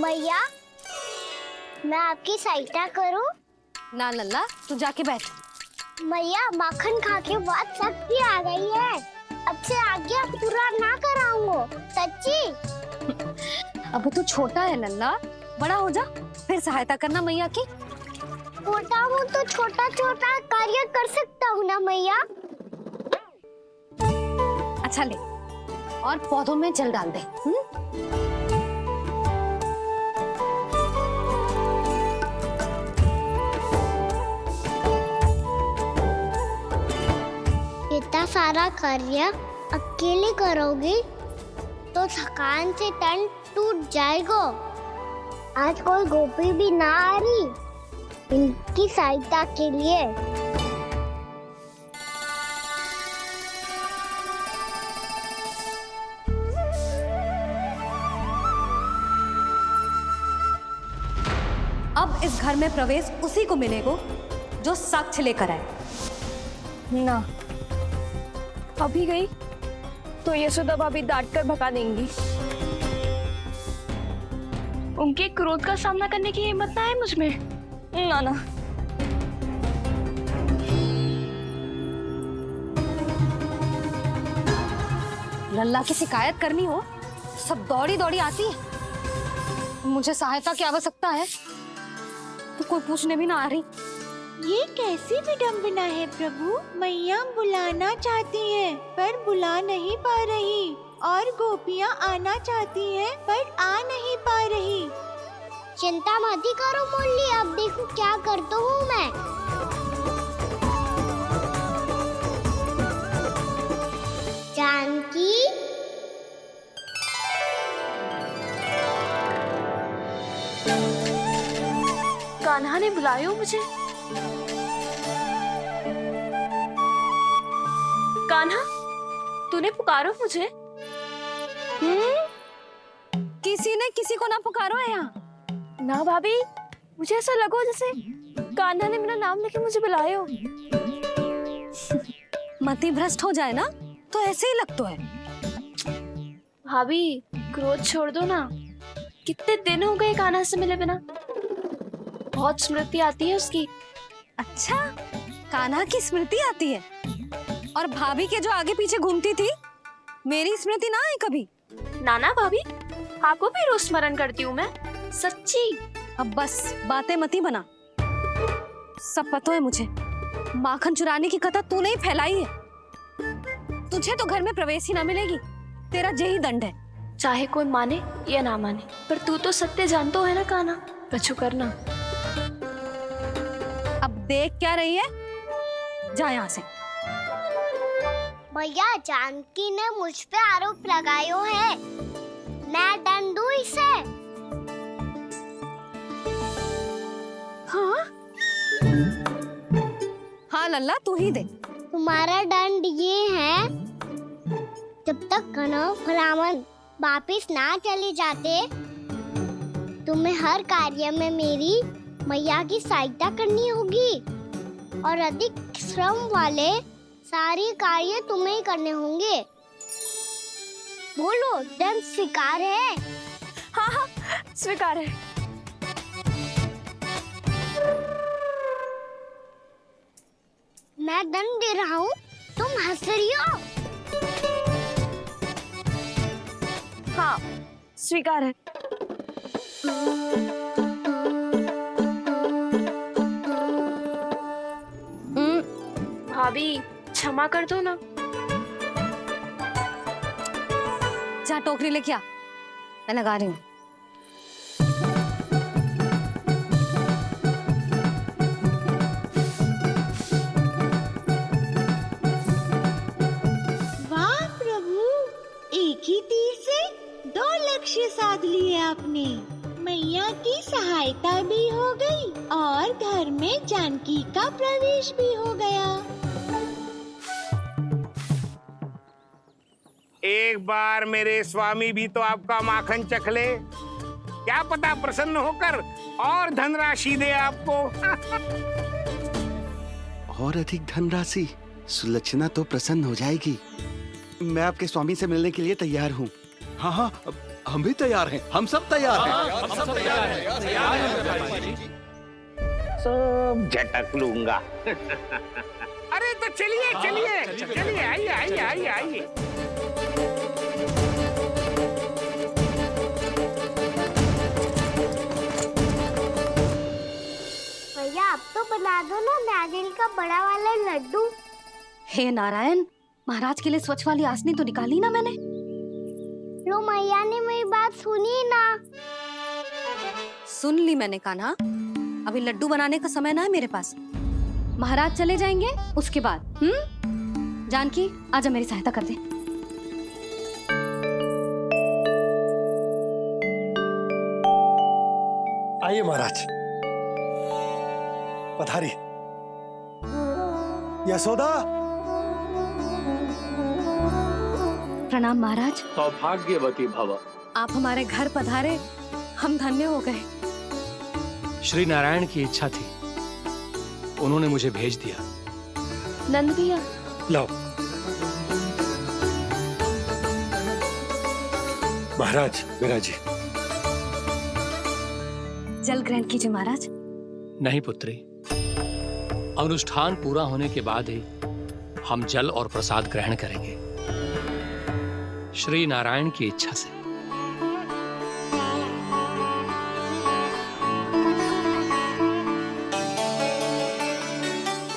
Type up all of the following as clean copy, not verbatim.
मैया, मैं आपकी सहायता करूं? ना लल्ला, तू जाके बैठ। मैया, माखन खा के बहुत शक्ति आ गई है। अब से आज्ञा पूरा ना कराऊंगा, सच्ची। अभी तू छोटा है लल्ला, बड़ा हो जा फिर सहायता करना मैया की। छोटा हूँ तो छोटा छोटा कार्य कर सकता हूँ ना मैया। अच्छा ले, और पौधों में जल डाल दे। इतना सारा कार्य अकेले करोगी तो थकान से तन टूट जाएगा। आज कोई गोपी भी ना आ रही इनकी सहायता के लिए। अब इस घर में प्रवेश उसी को मिलेगा जो साक्ष्य लेकर आए। ना, अभी गई तो यशोदा भाभी डांट कर भगा देंगी। उनके क्रोध का सामना करने की हिम्मत ना है मुझ में। ना ना। लल्ला की शिकायत करनी हो सब दौड़ी दौड़ी आती है। मुझे सहायता की आवश्यकता है तो कोई पूछने भी ना आ रही। ये कैसी विडंबना है प्रभु। मैया बुलाना चाहती हैं पर बुला नहीं पा रही, और गोपियाँ आना चाहती हैं पर आ नहीं पा रही। चिंता मत ही करो मुरली, अब देखो क्या करता हूँ मैं। जानकी, कान्हा ने बुलाया मुझे। कान्हा, तूने पुकारो मुझे। किसी ने किसी को ना पुकारो है यहाँ। ना भाभी, मुझे ऐसा लगो जैसे कान्हा ने मेरा नाम लेके मुझे बुलाया हो। मति भ्रष्ट हो जाए ना तो ऐसे ही लगता है। भाभी, क्रोध छोड़ दो ना। कितने दिन हो गए कान्हा से मिले बिना। बहुत स्मृति आती है उसकी। अच्छा, कान्हा की स्मृति आती है? और भाभी के जो आगे पीछे घूमती थी, मेरी स्मृति ना आई कभी? नाना भाभी, आपको भी रोज स्मरण करती हूँ मैं, सच्ची। अब बस बातें मती बना। सब पता है मुझे, माखन चुराने की कथा तूने ही फैलाई है। तुझे तो घर में प्रवेश ही ना मिलेगी, तेरा यही दंड है। चाहे कोई माने या ना माने, पर तू तो सत्य जानतो है ना कान्हा। कछु करना। अब देख क्या रही है, जा यहाँ से। भैया, जानकी ने मुझ पे आरोप लगायो है, मैं दंड दूं इसे। हाँ? हाँ लल्ला, तू ही दे। तुम्हारा दंड ये है, जब तक कनव ब्राह्मण वापिस ना चले जाते, तुम्हें हर कार्य में मेरी मैया की सहायता करनी होगी, और अधिक श्रम वाले सारे कार्य तुम्हें ही करने होंगे। बोलो, दंड स्वीकार है? हाँ हाँ, स्वीकार है। मैं दंड दे रहा हूँ, तुम हंस रही हो? हाँ, स्वीकार है। भाभी, क्षमा कर दो ना। जा टोकरी लेके आ, मैं लगा रही हूँ। वाह प्रभु, एक ही तीर से 2 लक्ष्य साध लिए आपने। मैया की सहायता भी हो गई और घर में जानकी का प्रवेश भी हो गया। एक बार मेरे स्वामी भी तो आपका माखन चख ले, क्या पता प्रसन्न होकर और धनराशि दे आपको। और अधिक धनराशि? सुलक्षणा तो प्रसन्न हो जाएगी। मैं आपके स्वामी से मिलने के लिए तैयार हूँ। हाँ हाँ, हम भी तैयार हैं, हम सब तैयार हैं। सब झटक लूंगा। अरे तो चलिए चलिए चलिए, आइए आइए आइए आइए। भैया अब तो बना दो ना नारियल का बड़ा वाला लड्डू। हे नारायण, महाराज के लिए स्वच्छ वाली आसनी तो निकाली ना मैंने। लो मैया ने मेरी बात सुनी ना। सुन ली मैंने कान्हा, अभी लड्डू बनाने का समय ना है मेरे पास। महाराज चले जाएंगे उसके बाद। जानकी आजा मेरी सहायता कर दे। आइए महाराज, पधारी। यशोदा, प्रणाम महाराज। सौभाग्यवती भव। आप हमारे घर पधारे, हम धन्य हो गए। श्री नारायण की इच्छा थी, उन्होंने मुझे भेज दिया। नंद भैया, लाओ। महाराज विराजी। जल ग्रहण कीजिए महाराज। नहीं पुत्री, अनुष्ठान पूरा होने के बाद ही हम जल और प्रसाद ग्रहण करेंगे, श्री नारायण की इच्छा से।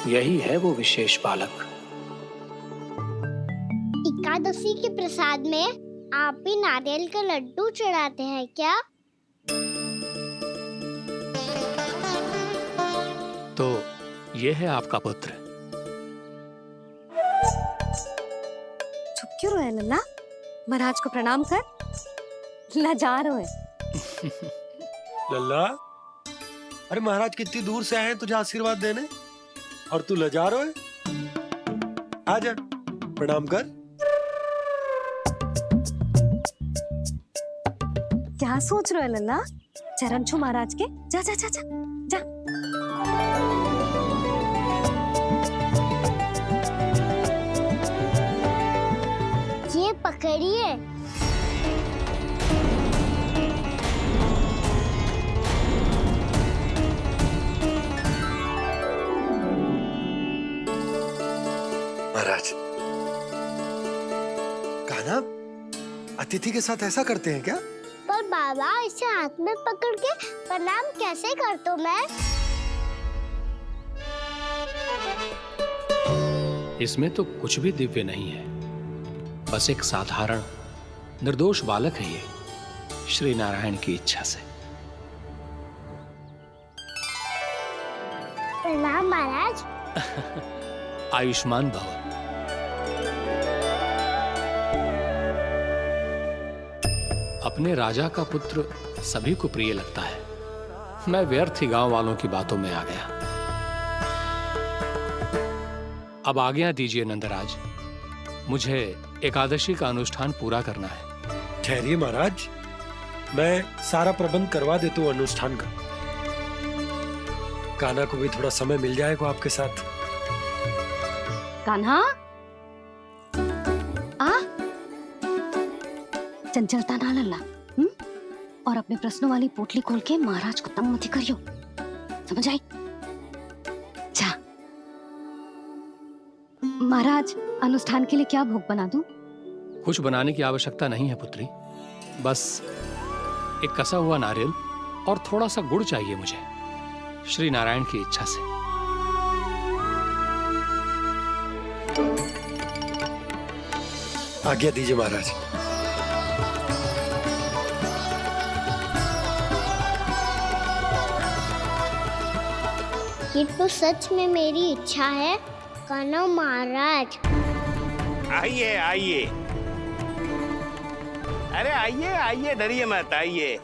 यही है वो विशेष बालक। एकादशी के प्रसाद में आप भी नारियल का लड्डू चढ़ाते हैं क्या? तो ये है आपका पुत्र। चुप क्यों रहे लल्ला? महाराज को प्रणाम कर। लाजार हो। लल्ला, अरे महाराज कितनी दूर से आए हैं तुझे आशीर्वाद देने, और तू लजा रहा है। आजा, प्रणाम कर। क्या सोच रहे हो लल्ला? चरण छू महाराज के। जा जा जा जा जा। ये पकड़िए। महाराज, कान्हा, अतिथि के साथ ऐसा करते हैं क्या? पर बाबा, इसे हाथ में पकड़ के प्रणाम कैसे करता हूँ मैं? इसमें तो कुछ भी दिव्य नहीं है, बस एक साधारण निर्दोष बालक है ये, श्री नारायण की इच्छा से। प्रणाम महाराज। आयुष्मान भव। अपने राजा का पुत्र सभी को प्रिय लगता है। मैं व्यर्थ ही गांव वालों की बातों में आ गया। अब आज्ञा दीजिए नंदराज, मुझे एकादशी का अनुष्ठान पूरा करना है। ठहरिए महाराज, मैं सारा प्रबंध करवा देता हूँ अनुष्ठान का। कान्हा को भी थोड़ा समय मिल जाएगा आपके साथ। कान्हा, आ चंचलता ना लल्ला। और अपने प्रश्नों वाली पोटली खोल के महाराज को तंग मत करियो, समझ आई? जा। महाराज, अनुष्ठान के लिए क्या भोग बना दूं? कुछ बनाने की आवश्यकता नहीं है पुत्री, बस एक कसा हुआ नारियल और थोड़ा सा गुड़ चाहिए मुझे, श्री नारायण की इच्छा से। आज्ञा दीजिए महाराज। ये तो सच में मेरी इच्छा है। कान्हा महाराज, आइए आइए, अरे आइए आइए, डरिए मत, आइए।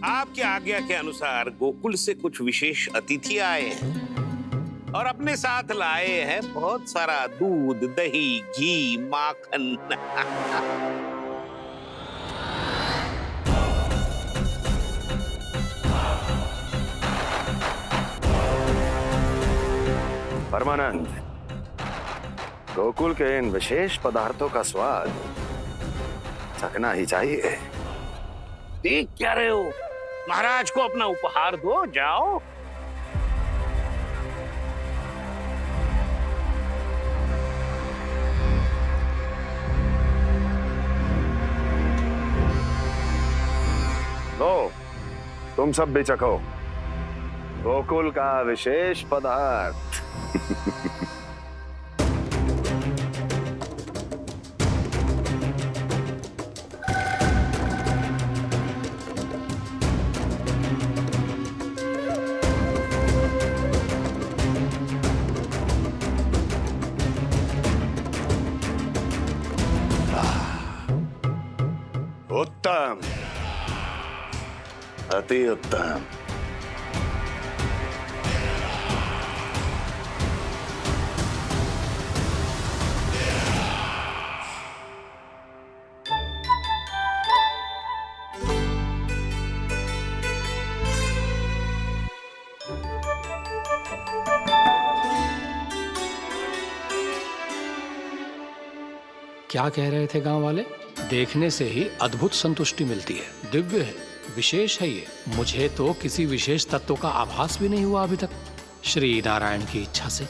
आपकी आज्ञा के अनुसार गोकुल से कुछ विशेष अतिथि आए हैं और अपने साथ लाए हैं बहुत सारा दूध, दही, घी, माखन। परमानंद, गोकुल के इन विशेष पदार्थों का स्वाद चखना ही चाहिए। देख क्या रहे हो? महाराज को अपना उपहार दो, जाओ। लो, तुम सब भी चखो गोकुल का विशेष पदार्थ। उत्तम, अति उत्तम। क्या कह रहे थे गांव वाले? देखने से ही अद्भुत संतुष्टि मिलती है, दिव्य है, विशेष है ये। मुझे तो किसी विशेष तत्व का आभास भी नहीं हुआ अभी तक, श्री नारायण की इच्छा से।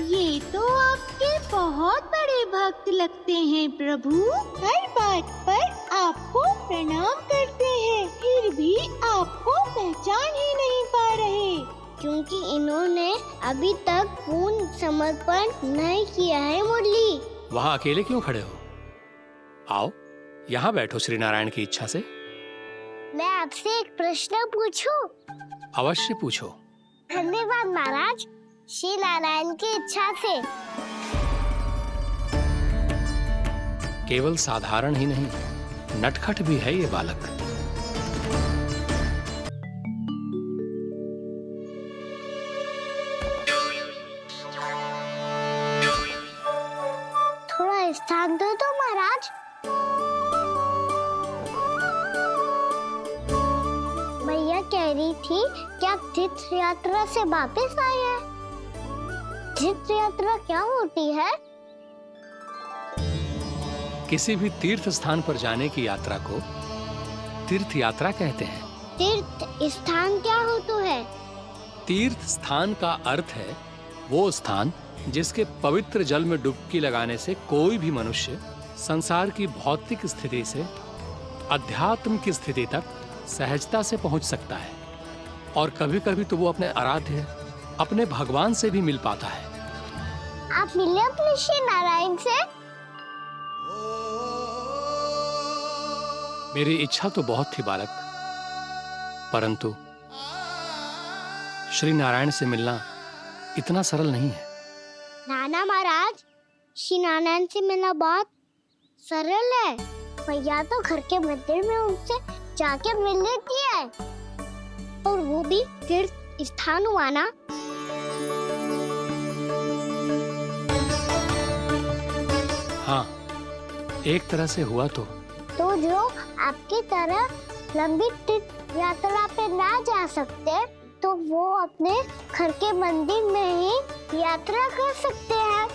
ये तो आपके बहुत बड़े भक्त लगते हैं प्रभु। हर बात पर आपको प्रणाम करते हैं, फिर भी आपको पहचान ही नहीं पा रहे। क्योंकि इन्होंने अभी तक पूर्ण समर्पण नहीं किया है मुरली। वहां अकेले क्यों खड़े हो? आओ यहाँ बैठो श्री नारायण की इच्छा से। मैं आपसे एक प्रश्न पूछूं? अवश्य पूछो। धन्यवाद महाराज, श्री नारायण की इच्छा से। केवल साधारण ही नहीं, नटखट भी है ये बालक। थोड़ा स्थान दो तो महाराज। मैया कह रही थी कि आप तीर्थ यात्रा से वापस आए हैं। तीर्थ यात्रा क्या होती है? किसी भी तीर्थ स्थान पर जाने की यात्रा को तीर्थ यात्रा कहते हैं। तीर्थ स्थान क्या होता है? तीर्थ स्थान का अर्थ है वो स्थान जिसके पवित्र जल में डुबकी लगाने से कोई भी मनुष्य संसार की भौतिक स्थिति से अध्यात्म की स्थिति तक सहजता से पहुंच सकता है, और कभी कभी तो वो अपने आराध्य, अपने भगवान से भी मिल पाता है। आप मिले अपने श्री नारायण से? मेरी इच्छा तो बहुत थी बालक, परंतु श्री नारायण से मिलना इतना सरल नहीं है। नाना महाराज, श्री नारायण से मिलना बहुत सरल है। भैया तो घर के मंदिर में उनसे जाके मिल लेती है, और वो भी तीर्थ स्थान हुआ ना। हाँ, एक तरह से हुआ तो जो आपकी तरह लंबी तीर्थ यात्रा पे ना जा सकते, तो वो अपने घर के मंदिर में ही यात्रा कर सकते हैं,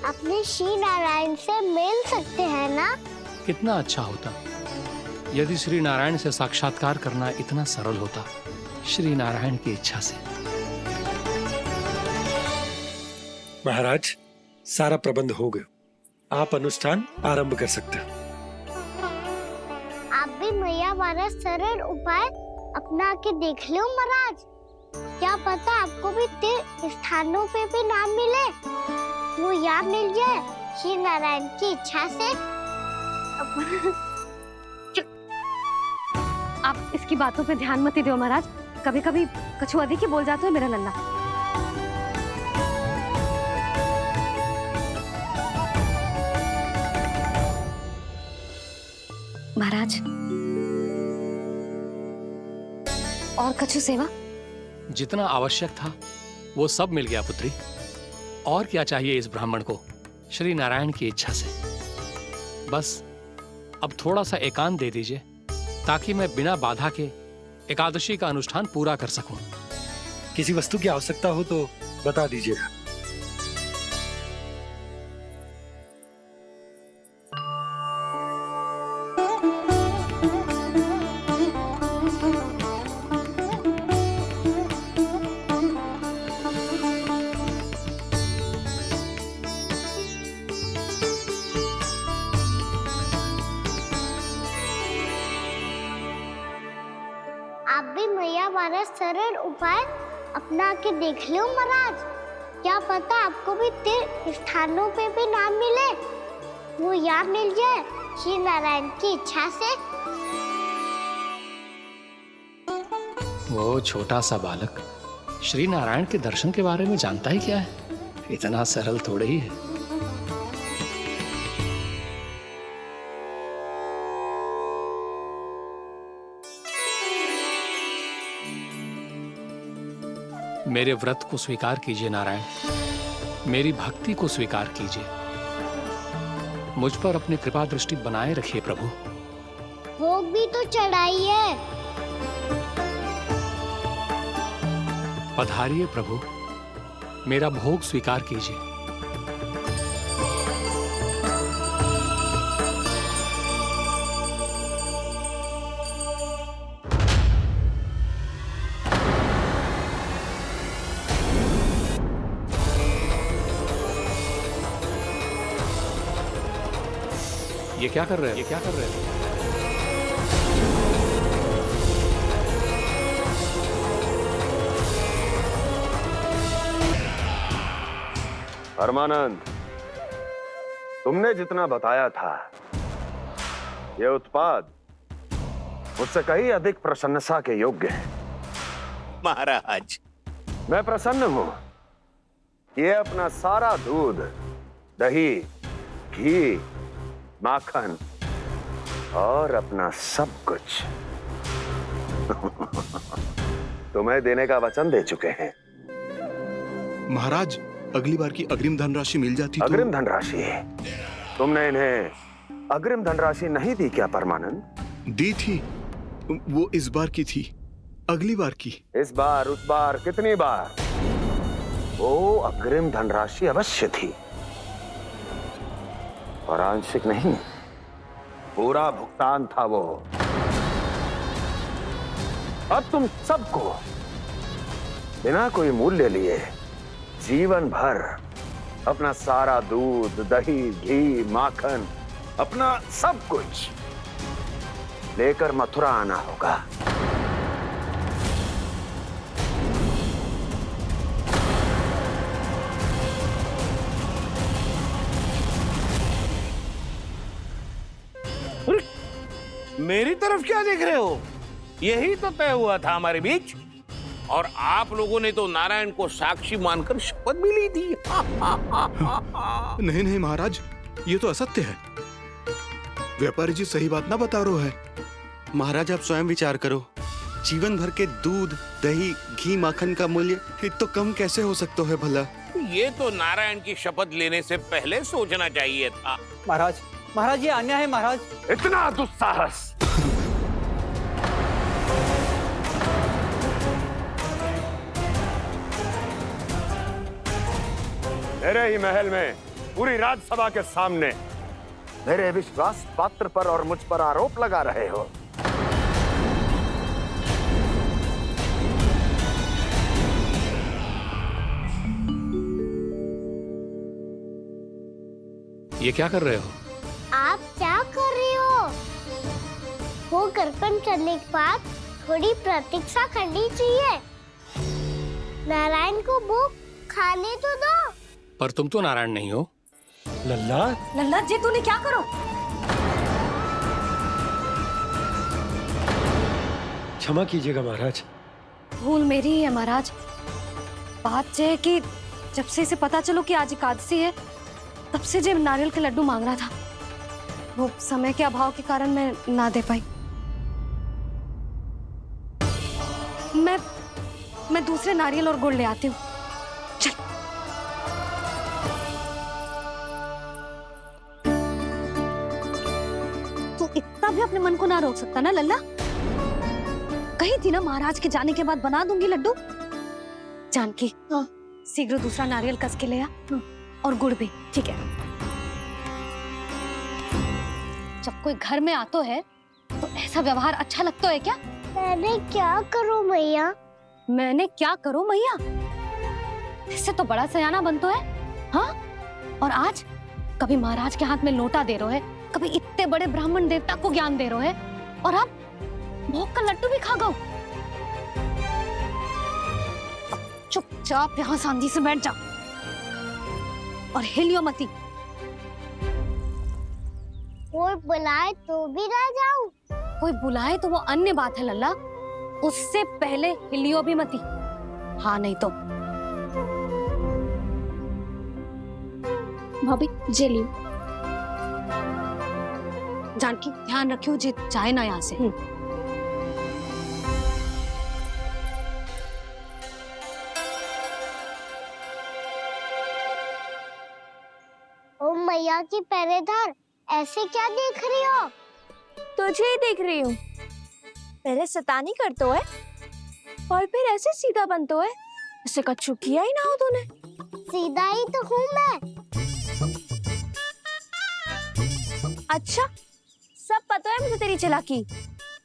अपने श्री नारायण से मिल सकते हैं ना। कितना अच्छा होता यदि श्री नारायण से साक्षात्कार करना इतना सरल होता, श्री नारायण की इच्छा से। महाराज, सारा प्रबंध हो गया, आप अनुष्ठान आरंभ कर सकते हैं। आप भी मैया वाला सरल उपाय अपना के देख लो महाराज। क्या पता आपको भी तीर्थ स्थानों पे भी नाम मिले, वो यहाँ मिल जाए श्री नारायण की इच्छा से। आप इसकी बातों पे ध्यान मत दो महाराज, कभी कभी कछु अधिक ही बोल जाते हो मेरा लल्ला। महाराज, और कछु सेवा? जितना आवश्यक था वो सब मिल गया पुत्री। और क्या चाहिए इस ब्राह्मण को श्री नारायण की इच्छा से? बस अब थोड़ा सा एकांत दे दीजिए, ताकि मैं बिना बाधा के एकादशी का अनुष्ठान पूरा कर सकूं। किसी वस्तु की आवश्यकता हो तो बता दीजिएगा। द्वारा सरल उपाय अपना के देख लो महाराज। क्या पता आपको भी तीर्थ स्थानों पे भी नाम मिले, वो यहाँ मिल जाए श्री नारायण की इच्छा से। वो छोटा सा बालक श्री नारायण के दर्शन के बारे में जानता ही क्या है? इतना सरल थोड़े ही है। मेरे व्रत को स्वीकार कीजिए नारायण, मेरी भक्ति को स्वीकार कीजिए। मुझ पर अपनी कृपा दृष्टि बनाए रखिए प्रभु। भोग भी तो चढ़ाइए। पधारिए प्रभु, मेरा भोग स्वीकार कीजिए। ये क्या कर रहे हैं? ये क्या कर रहे हैं? परमानंद, तुमने जितना बताया था, यह उत्पाद मुझसे कहीं अधिक प्रशंसा के योग्य है। महाराज, मैं प्रसन्न हूं। ये अपना सारा दूध, दही, घी, माखन और अपना सब कुछ तुम्हें देने का वचन दे चुके हैं। महाराज, अगली बार की अग्रिम धनराशि मिल जाती तो। अग्रिम धनराशि? तुमने इन्हें अग्रिम धनराशि नहीं दी क्या परमानंद? दी थी, वो इस बार की थी, अगली बार की। इस बार, उस बार, कितनी बार? वो अग्रिम धनराशि अवश्य थी, और आंशिक नहीं, पूरा भुगतान था वो। अब तुम सबको बिना कोई मूल्य लिए जीवन भर अपना सारा दूध, दही, घी, माखन, अपना सब कुछ लेकर मथुरा आना होगा। मेरी तरफ क्या देख रहे हो? यही तो तय हुआ था हमारे बीच, और आप लोगों ने तो नारायण को साक्षी मानकर शपथ भी ली थी। नहीं नहीं महाराज, ये तो असत्य है। व्यापारी जी सही बात ना बता रहे हैं। महाराज, आप स्वयं विचार करो, जीवन भर के दूध, दही, घी, माखन का मूल्य इतना कम कैसे हो सकता है भला? ये तो नारायण की शपथ लेने से पहले सोचना चाहिए था। महाराज, महाराज, ये अन्याय है महाराज। इतना दुस्साहस! मेरे ही महल में पूरी राजसभा के सामने मेरे विश्वास पात्र पर और मुझ पर आरोप लगा रहे हो। ये क्या कर रहे हो? आप क्या कर रहे हो? वो कर्पण करने के बाद थोड़ी प्रतीक्षा करनी चाहिए। नारायण को भोग खाने तो दो। पर तुम तो नारायण नहीं हो। लल्ला, लल्ला जी, तूने क्या करो? क्षमा कीजिएगा महाराज। भूल मेरी ही है महाराज। बात यह है कि जब से इसे पता चलो कि आज एकादशी है, तब से जब नारियल के लड्डू मांग रहा था, वो समय के अभाव के कारण मैं ना दे पाई। मैं दूसरे नारियल और गुड़ ले आती हूँ। चल। तू इतना भी अपने मन को ना रोक सकता ना लल्ला? कही थी ना महाराज के जाने के बाद बना दूंगी लड्डू। जानकी, शीघ्र दूसरा नारियल कस के ले आ, और गुड़ भी। ठीक है। जब कोई घर में आता है तो ऐसा व्यवहार अच्छा लगता है क्या? मैंने क्या करूं मैया? मैंने क्या करूं मैया? इससे तो बड़ा सयाना बन तो है। हाँ? और आज कभी महाराज के हाथ में लोटा दे रहे है, कभी इतने बड़े ब्राह्मण देवता को ज्ञान दे रहे है, और अब भोग का लड्डू भी खा गो। चुपचाप यहाँ शांति से बैठ जा और हिलियो मती। कोई बुलाए तो भी रह जाऊं? कोई बुलाए तो वो अन्य बात है लल्ला, उससे पहले हिलियो भी मती। हाँ नहीं तो भाभी जे लियो। जानकी ध्यान रखियो जे जाए ना यहाँ से। ओ मैया की पहरेदार, ऐसे क्या देख रही हो? तुझे ही देख रही हूँ। पहले शैतानी करतो है और फिर ऐसे सीधा बनतो है, ऐसे कछु किया ही ना हो तूने। सीधा ही तो हूँ मैं। अच्छा, सब पता है मुझे तेरी चालाकी।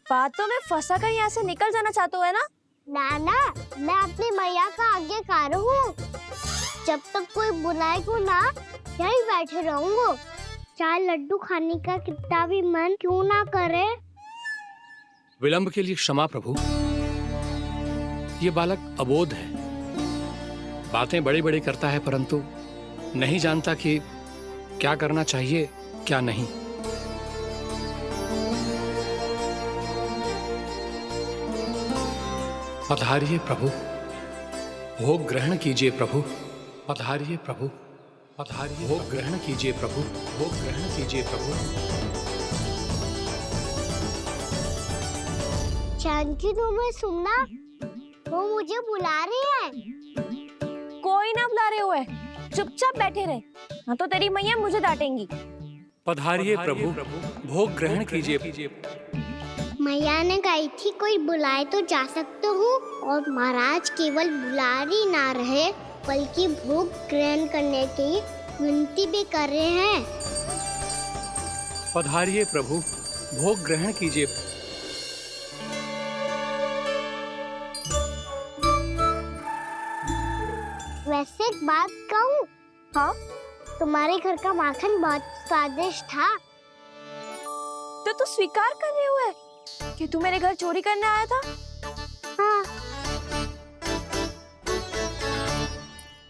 बातों में फंसा कर यहाँ से निकल जाना चाहते हो है ना? नाना, मैं अपनी मैया का आज्ञाकार हूँ। जब तक कोई बुलाएगा ना, यहीं बैठे रहूंगा। चाहे लड्डू खाने का कितना भी मन क्यों ना करे। विलंब के लिए क्षमा प्रभु। ये बालक अबोध है, बातें बड़ी बड़ी करता है परंतु नहीं जानता कि क्या करना चाहिए क्या नहीं। पधारिए प्रभु, भोग ग्रहण कीजिए प्रभु। पधारिए प्रभु, पधारिए। भोग ग्रहण कीजिए प्रभु, भोग ग्रहण कीजिए प्रभु। जानकी, तुम्हें सुनना, वो मुझे बुला रहे हैं। कोई ना बुला रहे हुए, चुपचाप बैठे रहे, हाँ तो तेरी मैया मुझे डांटेंगी। पधारिए प्रभु, भोग ग्रहण कीजिए। मैया ने कही थी कोई बुलाए तो जा सकते हूँ, और महाराज केवल बुलारी ना रहे बल्कि भोग ग्रहण करने की विनती भी कर रहे हैं। पधारिए प्रभु, भोग ग्रहण कीजिए। वैसे एक बात कहूँ? हाँ? तुम्हारे घर का माखन बहुत स्वादिष्ट था। तो तू स्वीकार कर रहे हुए कि तू मेरे घर चोरी करने आया था? हाँ।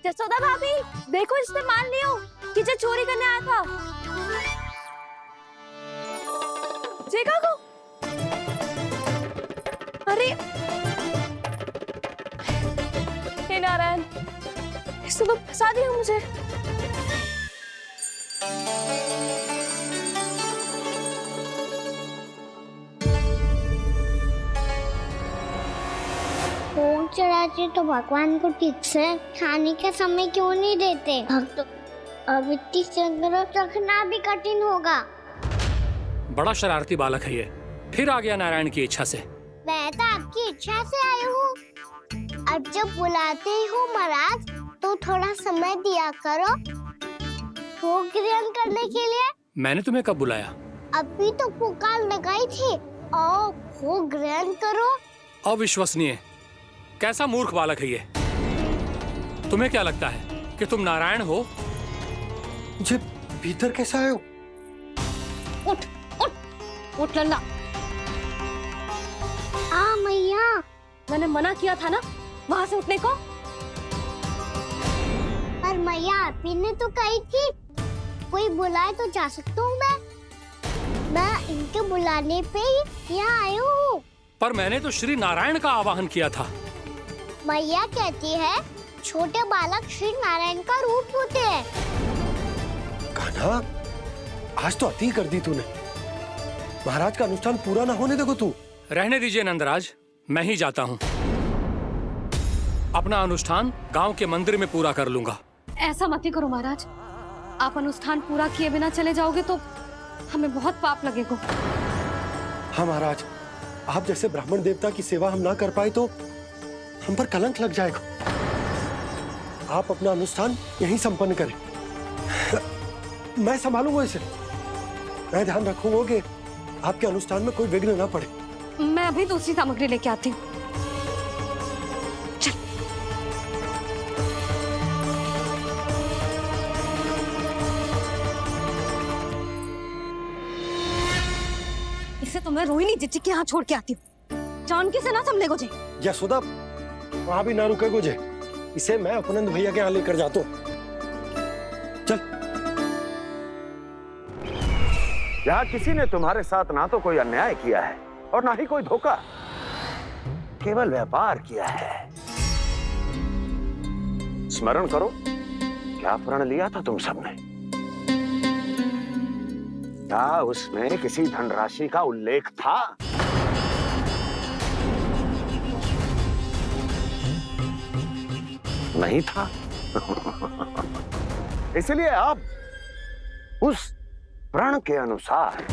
जसोदा भाभी, देखो इसने मान लियो कि जो चोरी करने आया था। देखा को? अरे हे नारायण, इसने तो फंसा दिया मुझे। भोग चढ़ाते तो भगवान को ठीक से खाने का समय क्यों नहीं देते? भक्त अब इतनी संग्रह रखना भी कठिन होगा। बड़ा शरारती बालक है ये, फिर आ गया नारायण की इच्छा से। मैं तो आपकी इच्छा से आई हूँ। अब जब बुलाते ही हो महाराज, तो थोड़ा समय दिया करो भोग ग्रहण करने के लिए। मैंने तुम्हें कब बुलाया? अभी तो पुकार लगाई थी, और भोग ग्रहण करो। अविश्वसनीय, कैसा मूर्ख बालक है ये। तुम्हें क्या लगता है कि तुम नारायण हो? मुझे भीतर कैसे आए हो? उठ उठ उठ लल्ला। मैया, मैंने मना किया था ना वहां से उठने को। पर मैया, आपी ने तो कही थी कोई बुलाए तो जा सकता हूँ मैं इनके बुलाने पे ही यहाँ आई हूँ। पर मैंने तो श्री नारायण का आवाहन किया था। मैया कहती है छोटे बालक श्री नारायण का रूप होते हैं। कान्हा, आज तो अति कर दी तूने। महाराज का अनुष्ठान पूरा ना होने देखो तू। रहने दीजिए नंदराज, मैं ही जाता हूँ। अपना अनुष्ठान गांव के मंदिर में पूरा कर लूंगा। ऐसा मत ही करो महाराज, आप अनुष्ठान पूरा किए बिना चले जाओगे तो हमें बहुत पाप लगेगा। हाँ महाराज, आप जैसे ब्राह्मण देवता की सेवा हम ना कर पाए तो हम पर कलंक लग जाएगा। आप अपना अनुष्ठान यहीं संपन्न करें, मैं संभालूंगा इसे। मैं ध्यान रखूंगा कि आपके अनुष्ठान में कोई विघ्न ना पड़े। मैं अभी दूसरी सामग्री लेके आती हूँ। इसे तो मैं रोहिणी जीजी के यहाँ छोड़ के आती हूँ। जानकी से ना संभले गुजे। यशोदा, वहां भी ना रुके गुजे। इसे मैं उपनंद भैया के यहाँ लेकर जाता हूँ। चल। यहाँ किसी ने तुम्हारे साथ ना तो कोई अन्याय किया है और ना ही कोई धोखा, केवल व्यापार किया है। स्मरण करो, क्या प्रण लिया था तुम सबने? क्या उसमें किसी धनराशि का उल्लेख था? नहीं था। इसलिए अब उस प्रण के अनुसार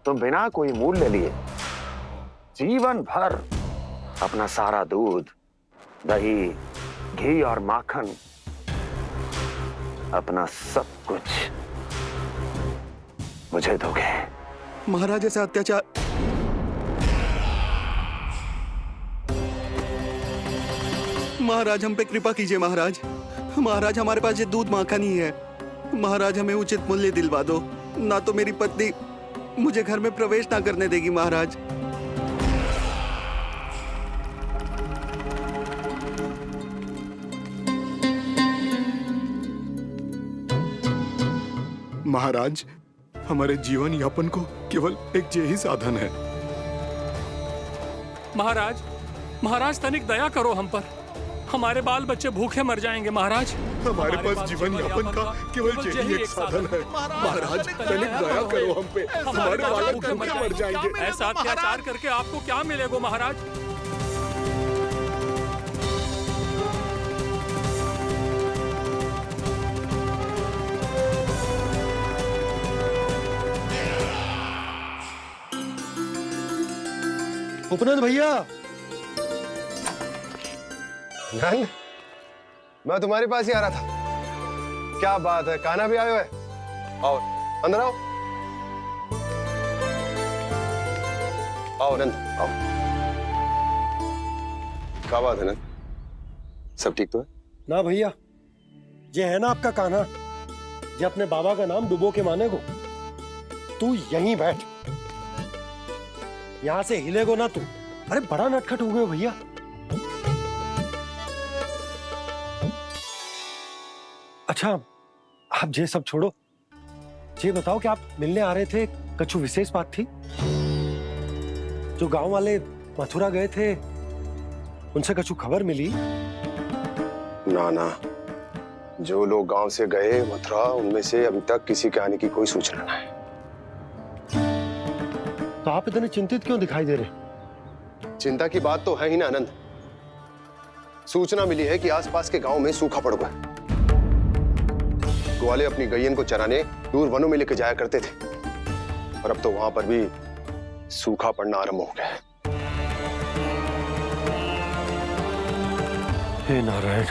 तुम बिना कोई मूल्य लिए जीवन भर अपना सारा दूध, दही, घी और माखन, अपना सब कुछ मुझे दोगे। महाराज ऐसा अत्याचार। महाराज हम पे कृपा कीजिए महाराज। महाराज हमारे पास ये दूध माखन ही है। महाराज हमें उचित मूल्य दिलवा दो, ना तो मेरी पत्नी मुझे घर में प्रवेश ना करने देगी महाराज। महाराज हमारे जीवन यापन को केवल एक यही साधन है। महाराज, महाराज तनिक दया करो हम पर। हमारे बाल बच्चे भूखे मर जाएंगे महाराज। हमारे पास जीवन यापन का केवल यही एक साधन है। महाराज तनिक दया करो हम पे, हमारे बालक भूखे मर जाएंगे। ऐसा अत्याचार करके आपको क्या मिलेगा महाराज? उपनंद भैया। नंद, मैं तुम्हारे पास ही आ रहा था। क्या बात है, कान्हा भी आयो है? आओ अंदर आओ। आओ नंद आओ। क्या बात है नंद, सब ठीक तो है ना? भैया ये है ना आपका कान्हा, ये अपने बाबा का नाम डुबो के माने को। तू यहीं बैठ, यहां से हिलेगो ना तू। अरे बड़ा नटखट हो गए हो भैया। अच्छा आप ये सब छोड़ो, ये बताओ कि आप मिलने आ रहे थे, कछु विशेष बात थी? जो गांव वाले मथुरा गए थे उनसे कछु खबर मिली? ना ना, जो लोग गांव से गए मथुरा, उनमें से अभी तक किसी के आने की कोई सूचना नहीं है। तो आप इतने चिंतित क्यों दिखाई दे रहे? चिंता की बात तो है ही ना आनंद। सूचना मिली है कि आसपास के गांव में सूखा पड़ गया। ग्वाले अपनी गैयन को चराने दूर वनों में लेकर जाया करते थे, और अब तो वहां पर भी सूखा पड़ना आरंभ हो गया है। हे नारायण,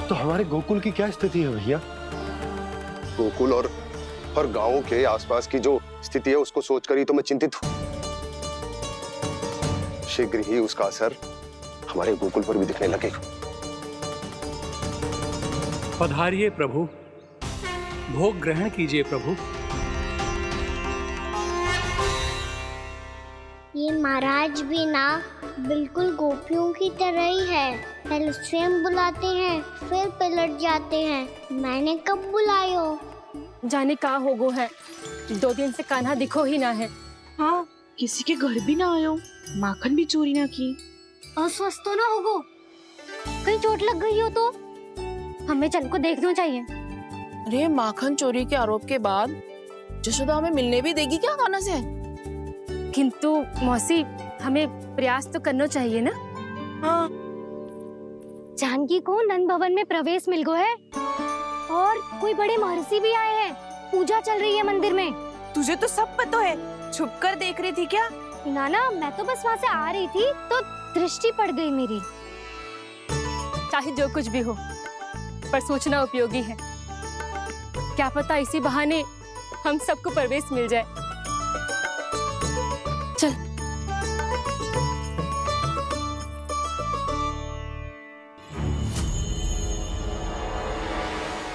तो हमारे गोकुल की क्या स्थिति है भैया? गोकुल और गांवों के आसपास की जो स्थिति है उसको सोचकर ही तो मैं चिंतित हूं। शीघ्र ही उसका असर हमारे गोकुल पर भी दिखने लगेगा। पधारिए प्रभु, भोग ग्रहण कीजिए प्रभु। ये महाराज भी ना बिल्कुल गोपियों की तरह ही है। पहले स्वयं बुलाते हैं, फिर पलट जाते हैं। मैंने कब बुलायो? जाने का होगो है, 2 दिन से कान्हा दिखो ही ना है। हाँ, किसी के घर भी ना आयो, माखन भी चोरी ना की। अस्वस्थ तो ना होगो? कहीं चोट लग गई हो तो? हमें चल को देखना चाहिए। अरे माखन चोरी के आरोप के बाद जशोदा हमें मिलने भी देगी क्या कान्हा से? किंतु मौसी, हमें प्रयास तो करना चाहिए ना। हाँ। जानकी को नंद भवन में प्रवेश मिल गो है, और कोई बड़े महर्षि भी आए हैं। पूजा चल रही है मंदिर में। तुझे तो सब पता है, छुप कर देख रही थी क्या? ना, मैं तो बस वहाँ से आ रही थी तो दृष्टि पड़ गई मेरी। चाहे जो कुछ भी हो, पर सूचना उपयोगी है। क्या पता इसी बहाने हम सबको प्रवेश मिल जाए। चल।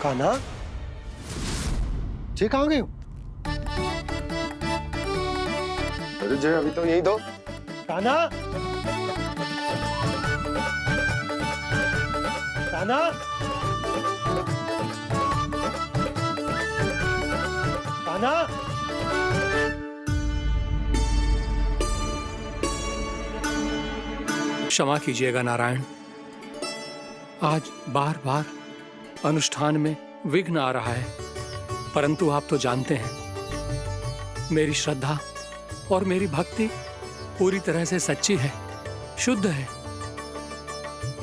कान्हा, जे कहाँ गए हो? अरे जय, अभी तो यही दो। कान्हा, कान्हा, कान्हा, क्षमा कीजिएगा नारायण, आज बार बार अनुष्ठान में विघ्न आ रहा है, परंतु आप तो जानते हैं मेरी श्रद्धा और मेरी भक्ति पूरी तरह से सच्ची है, शुद्ध है।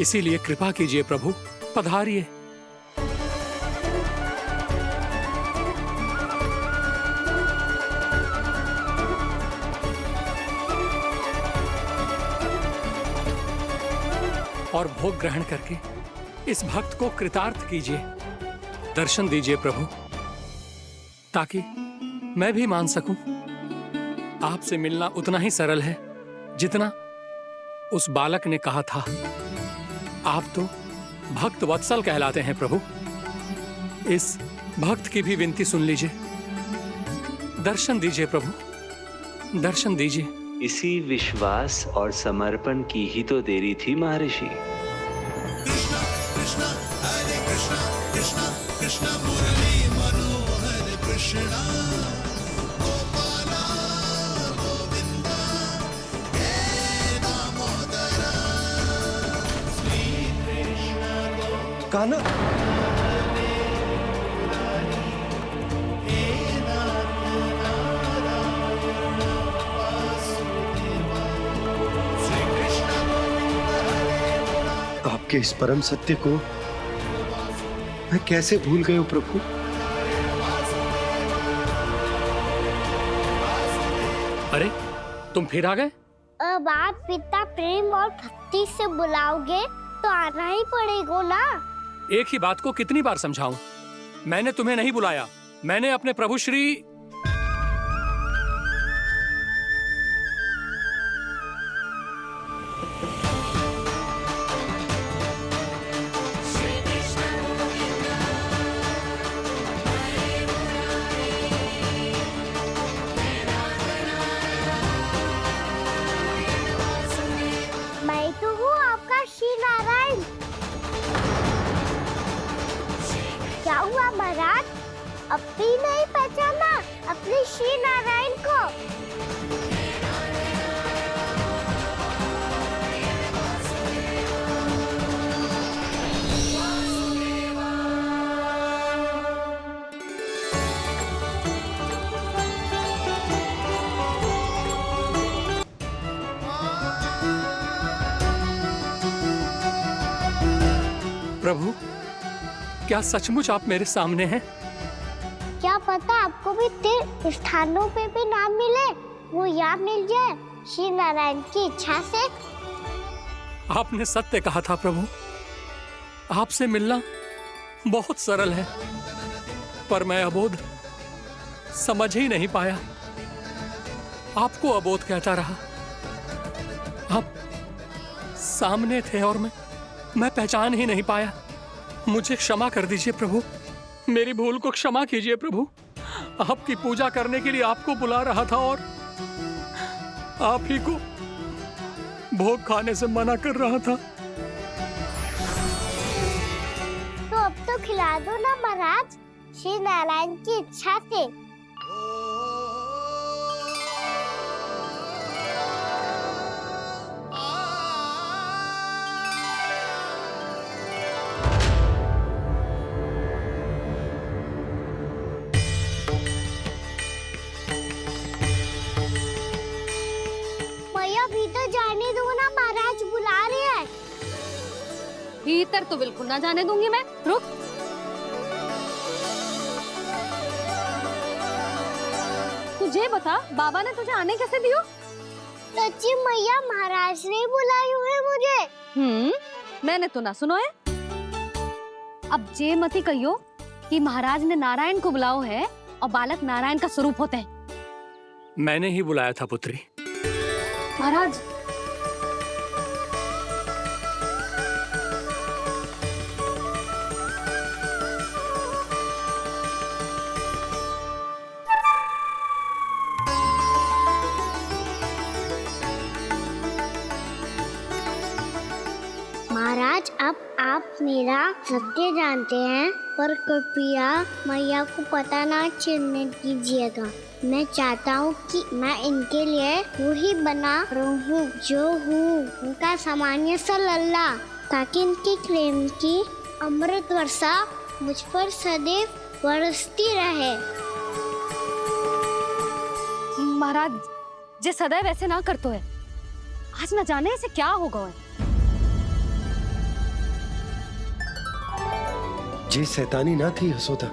इसीलिए कृपा कीजिए प्रभु, पधारिए। और भोग ग्रहण करके इस भक्त को कृतार्थ कीजिए, दर्शन दीजिए प्रभु, ताकि मैं भी मान सकूं आपसे मिलना उतना ही सरल है जितना उस बालक ने कहा था। आप तो भक्त वत्सल कहलाते हैं प्रभु। इस भक्त की भी विनती सुन लीजिए, दर्शन दीजिए प्रभु, दर्शन दीजिए। इसी विश्वास और समर्पण की ही तो देरी थी महर्षि। कृष्णा कृष्णा हरे कृष्णा, कृष्णा कृष्णा मुरली मनोहर कृष्णा, गोपाला गोविंदा हे दामोदरा, श्री कृष्ण कान्हा, आपके इस परम सत्य को मैं कैसे भूल गया हूं प्रभु। अरे तुम फिर आ गए? अब आप इतना प्रेम और भक्ति से बुलाओगे तो आना ही पड़ेगा ना। एक ही बात को कितनी बार समझाऊं? मैंने तुम्हें नहीं बुलाया, मैंने अपने प्रभु श्री मैं तो हूँ आपका श्री नारायण। क्या हुआ महाराज, अब भी नहीं पहचाना अपने श्री नारायण को? प्रभु, क्या सचमुच आप मेरे सामने हैं? क्या पता आपको भी तीर्थ स्थानों पे भी नाम मिले, वो यहाँ मिल जाए श्री नारायण की इच्छा से। आपने सत्य कहा था प्रभु, आपसे मिलना बहुत सरल है, पर मैं अबोध समझ ही नहीं पाया, आपको अबोध कहता रहा। आप सामने थे और मैं पहचान ही नहीं पाया। मुझे क्षमा कर दीजिए प्रभु, मेरी भूल को क्षमा कीजिए प्रभु। आपकी पूजा करने के लिए आपको बुला रहा था और आप ही को भोग खाने से मना कर रहा था। तो अब तो खिला दो ना महाराज, श्री नारायण की इच्छा से। भीतर जाने दो ना, महाराज बुला रहे हैं। भीतर तो बिल्कुल ना जाने दूंगी मैं, रुक। तुझे बता, बाबा ने तुझे आने कैसे दियो? सच्ची मैया, महाराज ने बुलाई हुई मुझे। मैंने तो ना सुनो है। अब जे मती कहियो कि महाराज ने नारायण को बुलाओ है और बालक नारायण का स्वरूप होते हैं। मैंने ही बुलाया था पुत्री। महाराज, महाराज अब आप मेरा सत्य जानते हैं, पर कृपया मैया को पता ना चलने दीजिएगा। मैं चाहता हूँ कि मैं इनके लिए वही बना रहूँ जो हूँ, उनका सामान्य सा लल्ला, ताकि इनके प्रेम की अमृत वर्षा मुझ पर सदैव बरसती रहे। महाराज, जे सदैव ऐसे ना करतो है, आज न जाने इसे क्या होगा है। जे शैतानी ना थी यशोदा,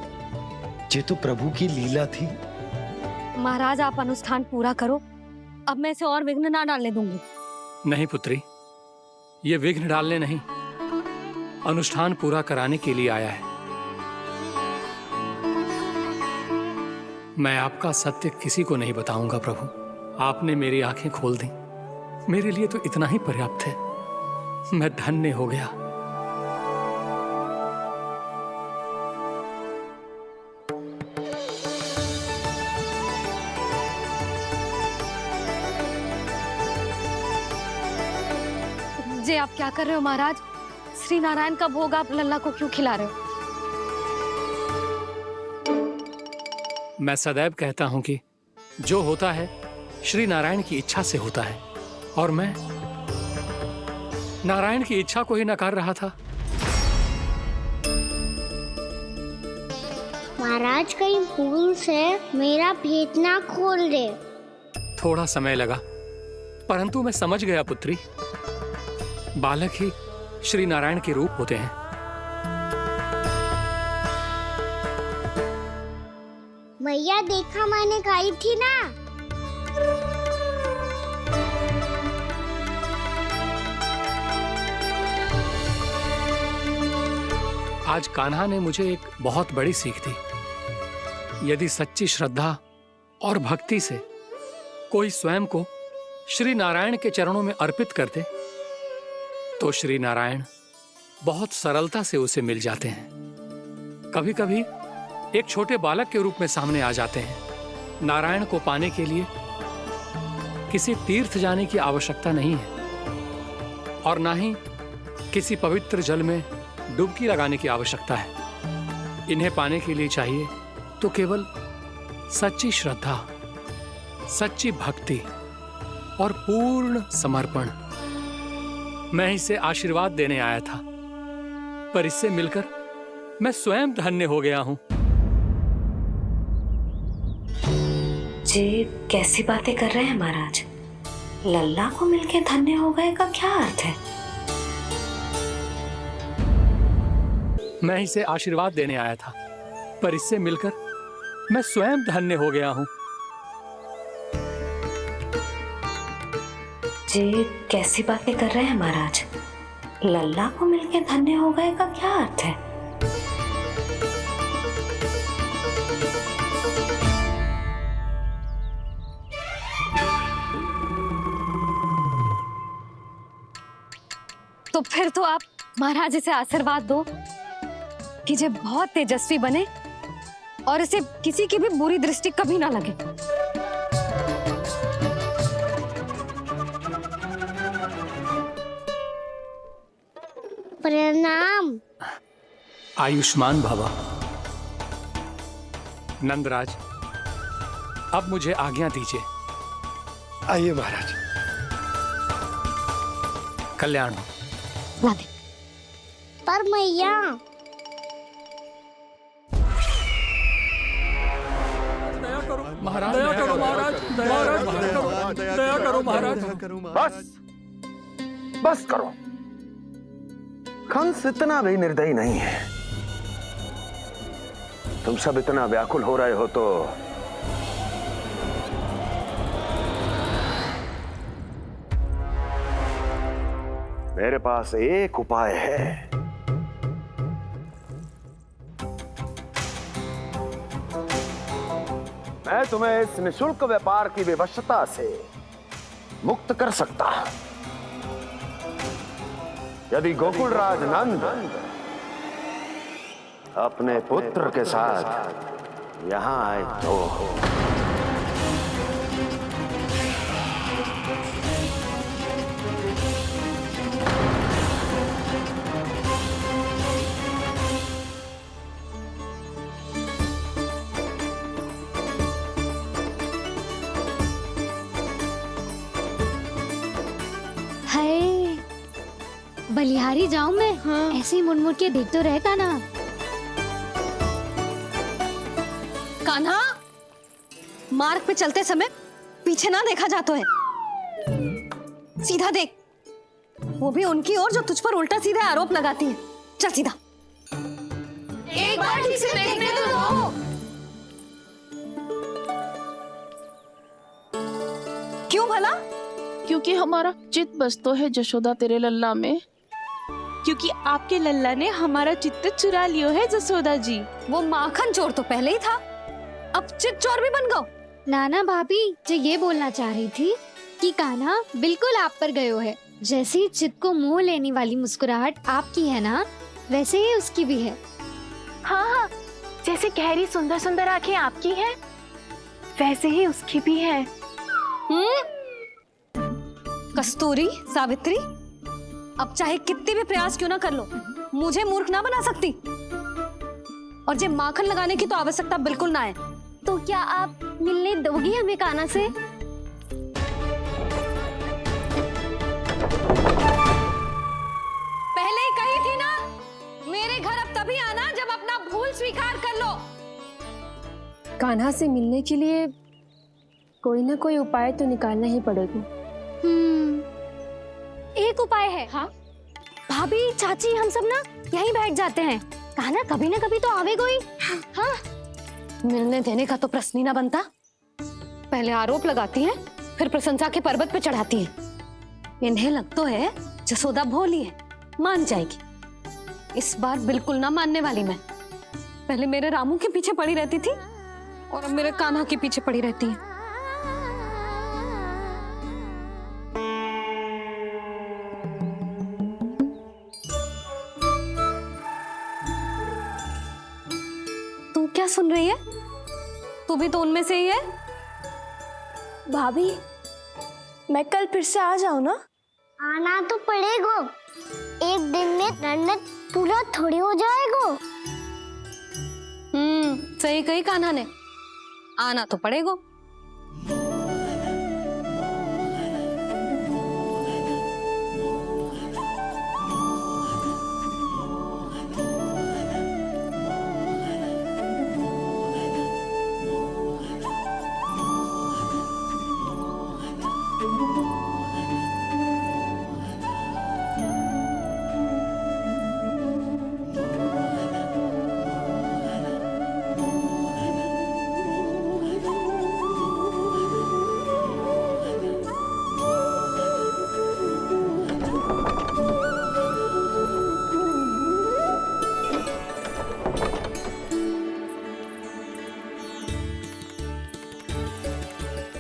जे तो प्रभु की लीला थी। महाराज, आप अनुष्ठान पूरा करो, अब मैं इसे और विघ्न ना डालने दूंगी। नहीं पुत्री, ये विघ्न डालने नहीं, अनुष्ठान पूरा कराने के लिए आया है। मैं आपका सत्य किसी को नहीं बताऊंगा प्रभु। आपने मेरी आंखें खोल दी, मेरे लिए तो इतना ही पर्याप्त है। मैं धन्य हो गया। जे आप क्या कर रहे हो महाराज? श्री नारायण का भोग आप लल्ला को क्यों खिला रहे हो? मैं सदैव कहता हूं कि जो होता है श्री नारायण की इच्छा से होता है, और मैं नारायण की इच्छा को ही नकार रहा था। महाराज, कहीं भूल से मेरा भेद ना खोल दे। थोड़ा समय लगा, परंतु मैं समझ गया पुत्री। बालक ही श्री नारायण के रूप होते हैं। मैया, देखा मैंने खाई थी ना। आज कान्हा ने मुझे एक बहुत बड़ी सीख दी। यदि सच्ची श्रद्धा और भक्ति से कोई स्वयं को श्री नारायण के चरणों में अर्पित कर दे, तो श्री नारायण बहुत सरलता से उसे मिल जाते हैं। कभी कभी एक छोटे बालक के रूप में सामने आ जाते हैं। नारायण को पाने के लिए किसी तीर्थ जाने की आवश्यकता नहीं है, और ना ही किसी पवित्र जल में डुबकी लगाने की आवश्यकता है। इन्हें पाने के लिए चाहिए तो केवल सच्ची श्रद्धा, सच्ची भक्ति और पूर्ण समर्पण। मैं इसे आशीर्वाद देने आया था, पर इससे मिलकर मैं स्वयं धन्य हो गया हूं। जे कैसी बातें कर रहे हैं महाराज? लल्ला को मिलके धन्य हो गए का क्या अर्थ है? मैं इसे आशीर्वाद देने आया था, पर इससे मिलकर मैं स्वयं धन्य हो गया हूं। जे कैसी बातें कर रहे हैं महाराज? लल्ला को मिलके धन्य हो गए का क्या अर्थ है? तो फिर तो आप महाराज इसे आशीर्वाद दो कि जे बहुत तेजस्वी बने और इसे किसी की भी बुरी दृष्टि कभी ना लगे। प्रणाम। आयुष्मान भव। नंदराज, अब मुझे आज्ञा दीजिए। आइए महाराज। कल्याण हो। पर मैया, महाराज, दया करो महाराज, दया करो महाराज। बस बस करो। कंस इतना भी निर्दयी नहीं है। तुम सब इतना व्याकुल हो रहे हो तो मेरे पास एक उपाय है। मैं तुम्हें इस निशुल्क व्यापार की विवशता से मुक्त कर सकता हूं। यदि गोकुलराज नंद अपने पुत्र के साथ यहां आए तो बलिहारी जाऊं मैं? हाँ। ऐसे ही मुड़ मुड़ के देख तो रहता ना। कान्हा, मार्ग पे चलते समय पीछे ना देखा जाता है, सीधा देख, वो भी उनकी ओर जो तुझ पर उल्टा सीधा आरोप लगाती है। चल सीधा। एक बार ठीक से देखने तो दो। क्यों भला? क्योंकि हमारा चित्त बसतो है जशोदा तेरे लल्ला में। क्योंकि आपके लल्ला ने हमारा चित्त चुरा लियो है जसोदा जी। वो माखन चोर तो पहले ही था, अब चित्त चोर भी बन गो। नाना भाभी जो ये बोलना चाह रही थी कि कान्हा बिल्कुल आप पर गयो है। जैसे ही चित्त को मोह लेने वाली मुस्कुराहट आपकी है ना, वैसे ही उसकी भी है। हाँ हाँ, जैसे गहरी सुंदर सुंदर आंखें आपकी हैं, वैसे ही उसकी भी है। कस्तूरी, सावित्री, अब चाहे कितने भी प्रयास क्यों ना कर लो, मुझे मूर्ख ना बना सकती। और जे माखन लगाने की तो आवश्यकता बिल्कुल ना है। तो क्या आप मिलने दोगी हमें कान्हा से? पहले ही कही थी ना, मेरे घर अब तभी आना जब अपना भूल स्वीकार कर लो। कान्हा से मिलने के लिए कोई ना कोई उपाय तो निकालना ही पड़ेगा। एक उपाय है। हाँ? भाभी, चाची, हम सब ना यहीं बैठ जाते हैं। कान्हा कभी ना कभी तो आवेगा ही। हाँ? मिलने देने का तो प्रश्न ही ना बनता। पहले आरोप लगाती हैं, फिर प्रशंसा के पर्वत पे चढ़ाती हैं। इन्हें लगता है जसोदा भोली है, मान जाएगी। इस बार बिल्कुल ना मानने वाली मैं। पहले मेरे रामू के पीछे पड़ी रहती थी और अब मेरे कान्हा के पीछे पड़ी रहती है। तू क्या सुन रही है? तू भी तो उनमें से ही है। भाभी, मैं कल फिर से आ जाऊं ना? आना तो पड़ेगा। एक दिन में रन्नत पूरा थोड़ी हो जाएगा। सही कही कान्हा ने, आना तो पड़ेगा।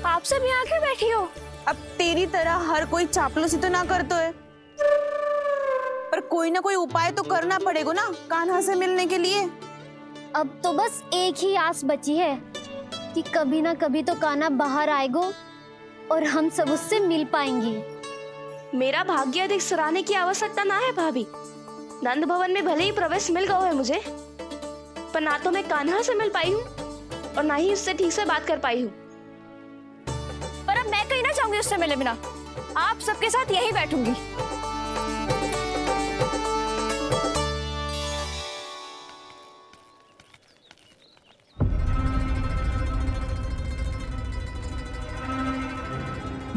आप सब यहाँ क्यों बैठी हो? अब तेरी तरह हर कोई चापलूसी तो ना करतो है, पर कोई ना कोई उपाय तो करना पड़ेगा ना कान्हा से मिलने के लिए। अब तो बस एक ही आस बची है कि कभी ना कभी तो कान्हा बाहर आएगा और हम सब उससे मिल पाएंगे। मेरा भाग्य अधिक सराहने की आवश्यकता ना है भाभी। नंद भवन में भले ही प्रवेश मिल गया है मुझे, पर ना तो मैं कान्हा से मिल पाई हूँ और ना ही उससे ठीक से बात कर पाई हूँ। पर अब मैं कहीं ना जाऊंगी उससे मिले बिना। आप सबके साथ यहीं बैठूंगी।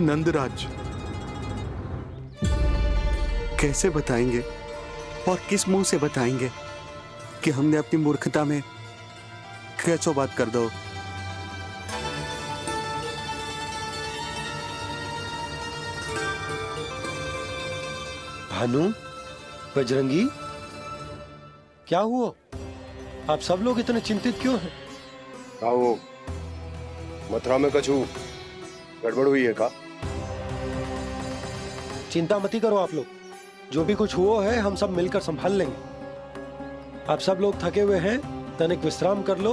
नंदराज, कैसे बताएंगे और किस मुंह से बताएंगे कि हमने अपनी मूर्खता में कैसो बात कर दो। भानु, बजरंगी, क्या हुआ? आप सब लोग इतने चिंतित क्यों हैं? आओ, मथुरा में कछु गड़बड़ हुई है का? चिंता मती करो आप लोग, जो भी कुछ हुआ है हम सब मिलकर संभाल लेंगे। आप सब लोग थके हुए हैं, तनिक विश्राम कर लो,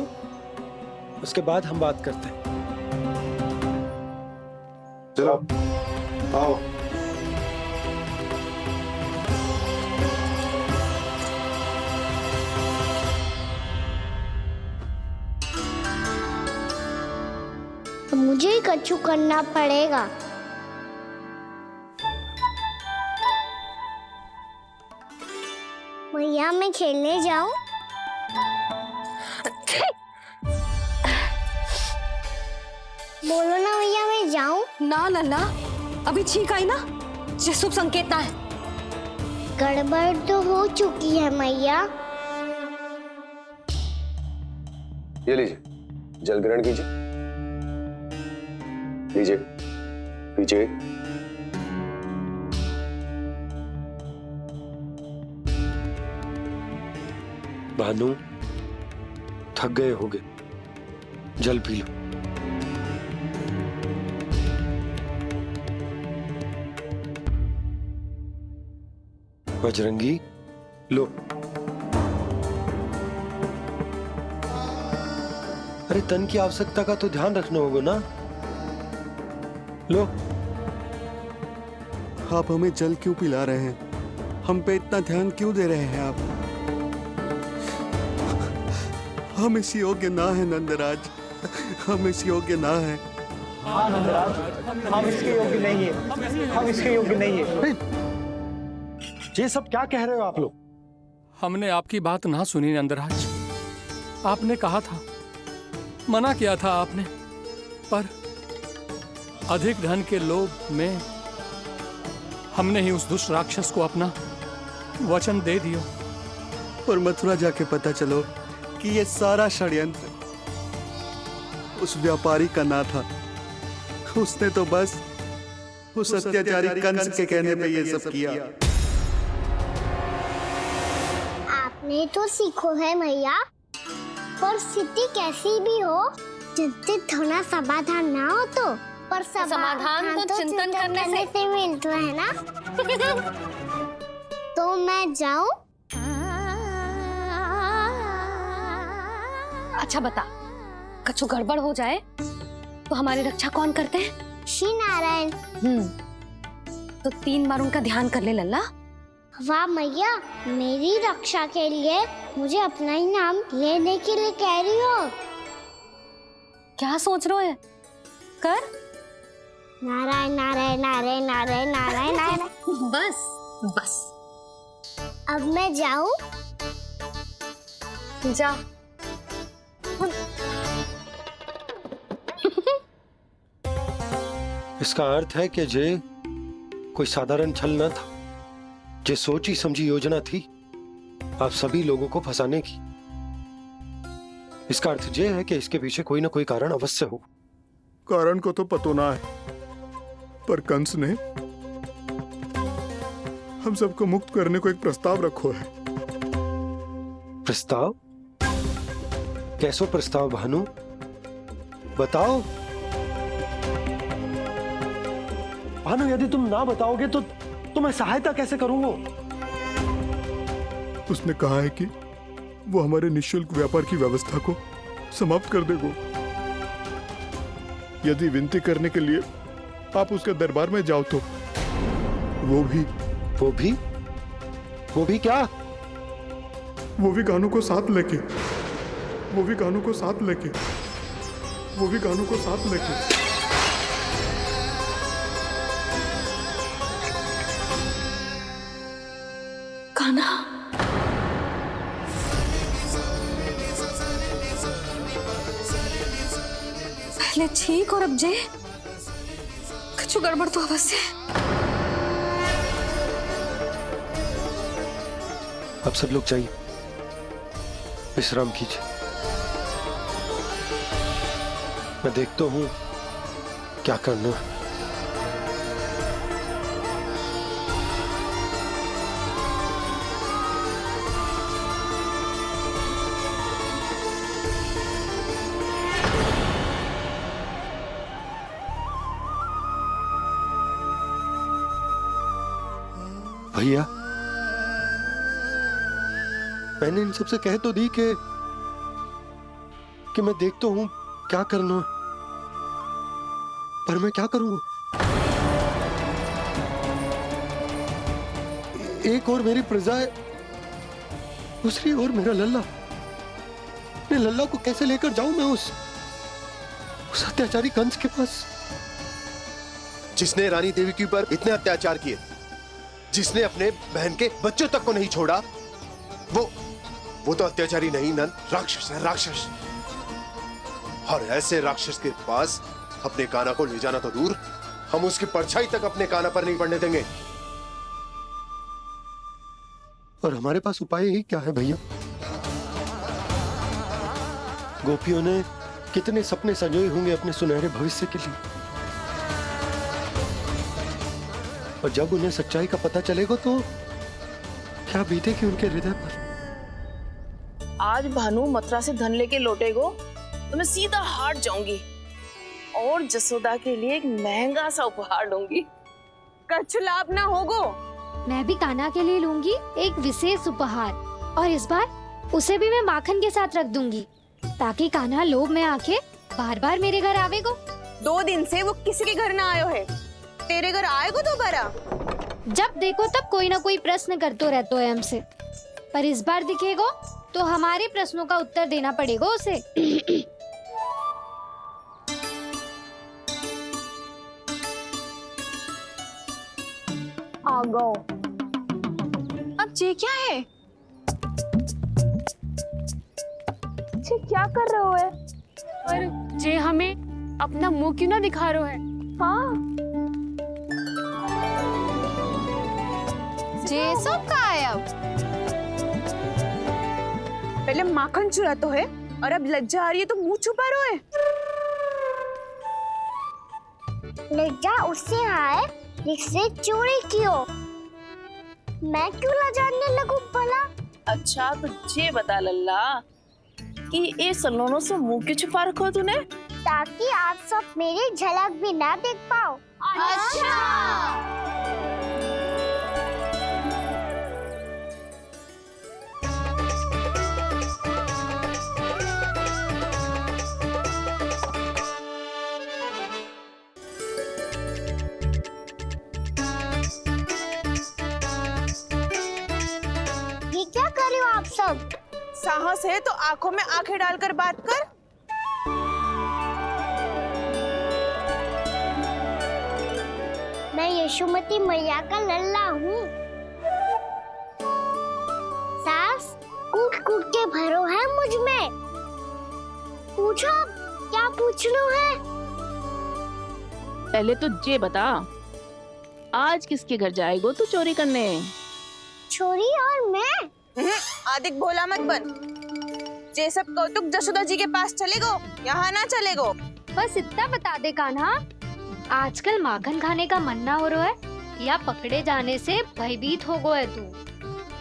उसके बाद हम बात करते हैं। चलो, आओ। मुझे ही कछु करना पड़ेगा। मैया मैं खेलने जाऊं? बोलो ना मैया मैं जाऊं? ना लल्ला, अभी छींक आई ना, ये शुभ संकेत ना है। गड़बड़ तो हो चुकी है मैया। ये लीजिए, जल ग्रहण कीजिए। लीजिए, पीजिए। भानु, थक गए होगे, जल पी लो। बजरंगी, लो। अरे तन की आवश्यकता का तो ध्यान रखना होगा ना। लो। आप हमें जल क्यों पिला रहे हैं? हम पे इतना ध्यान क्यों दे रहे हैं आप? हम इस योग्य ना है नंदराज, हम इस योग्य ना है। हाँ नंदराज, हम इसके योग्य नहीं है, हम इसके योग्य नहीं है। ये सब क्या कह रहे हो आप लोग? हमने आपकी बात ना सुनी नंदराज। आपने कहा था, मना किया था आपने, पर अधिक धन के लोभ में हमने ही उस दुष्ट राक्षस को अपना वचन दे दिया। पर मथुरा जाके पता चलो कि ये सारा षड्यंत्र उस व्यापारी का ना था। उसने तो बस उस अत्याचारी कंस के कहने पे ये सब किया। आपने तो सीखो है मैया, पर स्थिति कैसी भी हो, चिंतित होना समाधान ना हो तो, पर समाधान तो चिंतन करने से मिलता है ना। तो मैं जाऊं? अच्छा बता, कछु गड़बड़ हो जाए तो हमारी रक्षा कौन करते हैं? श्री नारायण। तो 3 बार उनका ध्यान कर ले लल्ला। वाह मैया, मेरी रक्षा के लिए मुझे अपना ही नाम लेने के लिए कह रही हो? क्या सोच रहे हो? कर। नारायण नारायण नारायण नारायण नारायण नारायण। बस बस। अब मैं जाऊं? जा। इसका अर्थ है कि जे कोई साधारण छल न था, जे सोची समझी योजना थी आप सभी लोगों को फंसाने की। इसका अर्थ ये है कि इसके पीछे कोई ना कोई कारण अवश्य हो। कारण को तो पतो ना है, पर कंस ने हम सबको मुक्त करने को एक प्रस्ताव रखो है। प्रस्ताव? कैसो प्रस्ताव भानु, बताओ। भानु, यदि तुम ना बताओगे तो मैं सहायता कैसे करूंगा? उसने कहा है कि वो हमारे निःशुल्क व्यापार की व्यवस्था को समाप्त कर देगा यदि विनती करने के लिए आप उसके दरबार में जाओ तो। वो भी क्या? वो भी गानों को साथ लेके, वो भी गानों को साथ लेके, वो भी गानों को साथ लेके। कान्हा, पहले ठीक और अब जे, कुछ गड़बड़ तो अवश्य है। अब सब लोग जाइए, विश्राम कीजिए। मैं देखता हूं क्या करना है। भैया, मैंने इन सबसे कह तो दी कि मैं देखता हूं क्या करना, पर मैं क्या करूंगा? एक और मेरी प्रजा है, दूसरी ओर मेरा लल्ला। मैं लल्ला को कैसे लेकर जाऊं मैं उस अत्याचारी कंस के पास, जिसने रानी देवी के ऊपर इतने अत्याचार किए, जिसने अपने बहन के बच्चों तक को नहीं छोड़ा, वो तो अत्याचारी नहीं नंद, राक्षस है, राक्षस। और ऐसे राक्षस के पास अपने कान्हा को ले जाना तो दूर, हम उसकी परछाई तक अपने कान्हा पर नहीं पड़ने देंगे। और हमारे पास उपाय ही क्या है भैया? गोपियों ने कितने सपने संजोए होंगे अपने सुनहरे भविष्य के लिए, और जब उन्हें सच्चाई का पता चलेगा तो क्या बीतेगी उनके हृदय पर। आज भानु मथुरा से धन लेके लौटेगो तो मैं सीधा हाट जाऊंगी और जसोदा के लिए एक महंगा सा उपहार दूंगी। कछु लाभ ना होगो। मैं भी कान्हा के लिए लूंगी एक विशेष उपहार, और इस बार उसे भी मैं माखन के साथ रख दूंगी, ताकि कान्हा लोभ में आके बार बार मेरे घर आवेगो। 2 दिन से वो किसी के घर ना आयो है, तेरे घर आएगो दोबारा? जब देखो तब कोई ना कोई प्रश्न करते रहते है हमसे, पर इस बार दिखेगो तो हमारे प्रश्नों का उत्तर देना पड़ेगा उसे। आ गो। अब ये क्या है? ये क्या कर रहे हो है? पर जे हमें अपना मुंह क्यों ना दिखा रहे है? हाँ, जे सब का है अब? पहले माखन चुरा तो है और अब लज्जा आ रही है तो मुंह छुपा रहे है। लज्जा उससे है जिससे चोरी की हो। मैं क्यों लजाने लगूं भला? अच्छा तो ये बता लल्ला कि ये सलोनों से मुंह क्यों छुपा रखो तूने? ताकि आप सब मेरी झलक भी ना देख पाओ। अच्छा। ये क्या कर रहे हो आप सब? साहस है तो आंखों में आंखें डालकर बात कर। मैं यशोमती मैया का लल्ला हूँ। सास कूट कूट के भरो है मुझ में। पूछो क्या पूछना है? पहले तो ये बता, आज किसके घर जाएगो तू चोरी करने? छोरी और मैं? आदिक भोला मत बन। ये सब कौतुक जसोदा जी के पास चलेगो, यहाँ ना चलेगो। बस इतना बता दे कान्हा, आजकल माखन खाने का मन ना हो रहा है या पकड़े जाने से भयभीत हो गए तू?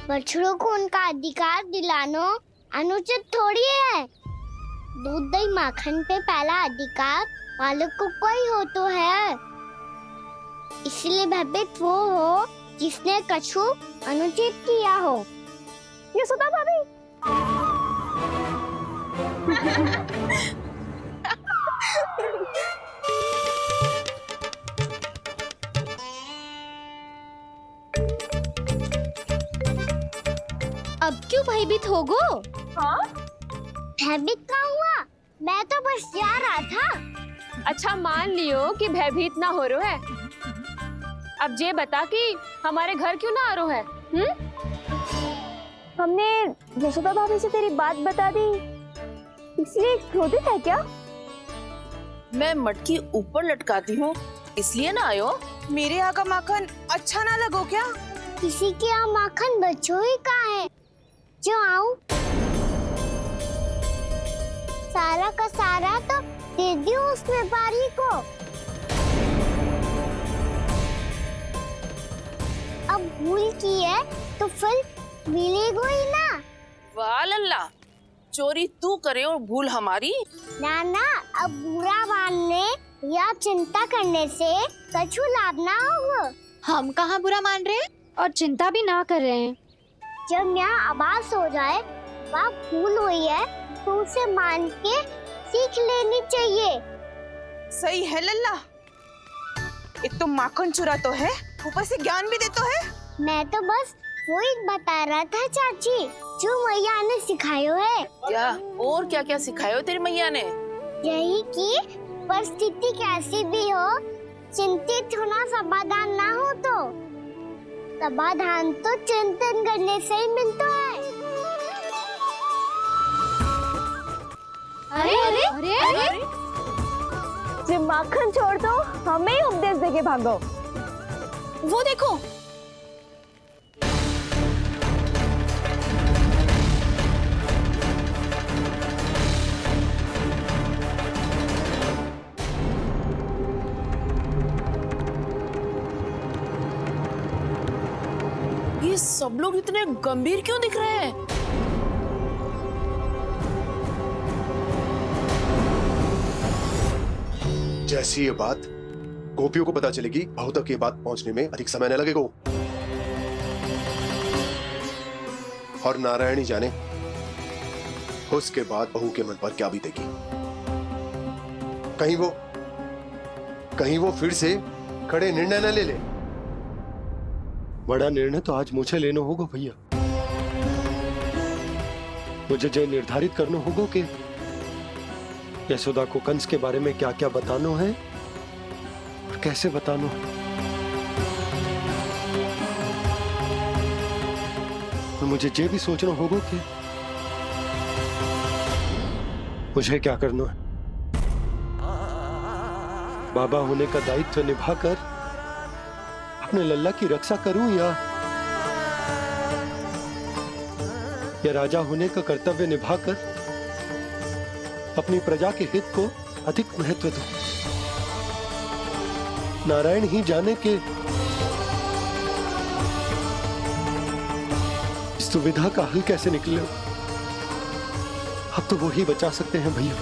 बछड़ों को उनका अधिकार दिलाना अनुचित थोड़ी है। दूध दही माखन पे पहला अधिकार मालिक को कोई हो तो है। इसलिए भयभीत वो हो जिसने कछु अनुचित किया हो। यशोदा भाभी। अब क्यों भयभीत हो गो? हाँ? भयभीत का हुआ? मैं तो बस जा रहा था। अच्छा मान लियो कि भयभीत ना हो रहा है, अब ये बता कि हमारे घर क्यों ना आ रहा है? हमने यशोदा भाभी से तेरी बात बता दी, इसलिए क्रोधित है क्या? मैं मटकी ऊपर लटकाती हूँ इसलिए ना आयो? मेरे यहाँ का माखन अच्छा ना लगो क्या? किसी के यहाँ माखन बचो ही कहाँ है जो आऊं? सारा का सारा तो दे दियो उस व्यापारी को। अब भूल की है तो फिर मिलेगो ही ना। वाह लल्ला, चोरी तू करे और भूल हमारी। ना ना, अब बुरा मानने या चिंता करने से कछु लाभ ना होगा। हम कहाँ बुरा मान रहे हैं और चिंता भी ना कर रहे हैं। जब यहाँ आभास हो जाए वहाँ भूल हुई है तो उसे मान के सीख लेनी चाहिए। सही है लल्ला, एक तो माखन चुरा तो है, ऊपर से ज्ञान भी देता है। मैं तो बस वही बता रहा था चाची जो मैया ने सिखायो है। क्या और क्या क्या सिखायो तेरी मैया ने? यही कि परिस्थिति कैसी भी हो चिंतित होना समाधान ना हो तो समाधान तो चिंतन करने से ही मिलता है। अरे अरे अरे अरे जे माखन छोड़ दो, हमें ही उपदेश देके भागो। वो देखो, ये सब लोग इतने गंभीर क्यों दिख रहे हैं? जैसी ये बात गोपियों को पता चलेगी, बहू तक ये बात पहुंचने में अधिक समय न लगेगा। और नारायणी जाने उसके बाद बहू के मन पर क्या बीतेगी। कहीं वो फिर से खड़े निर्णय न ले ले। बड़ा निर्णय तो आज मुझे लेना होगा भैया। मुझे जो निर्धारित करना होगा कि यशोदा को कंस के बारे में क्या क्या बताना है और कैसे बताना है। और मुझे ये भी सोचना होगा कि मुझे क्या करना है। बाबा होने का दायित्व निभाकर अपने लल्ला की रक्षा करूं या राजा होने का कर्तव्य निभाकर अपनी प्रजा के हित को अधिक महत्व दूं। नारायण ही जाने के इस दुविधा का हल कैसे निकले। अब तो वो ही बचा सकते हैं भैया।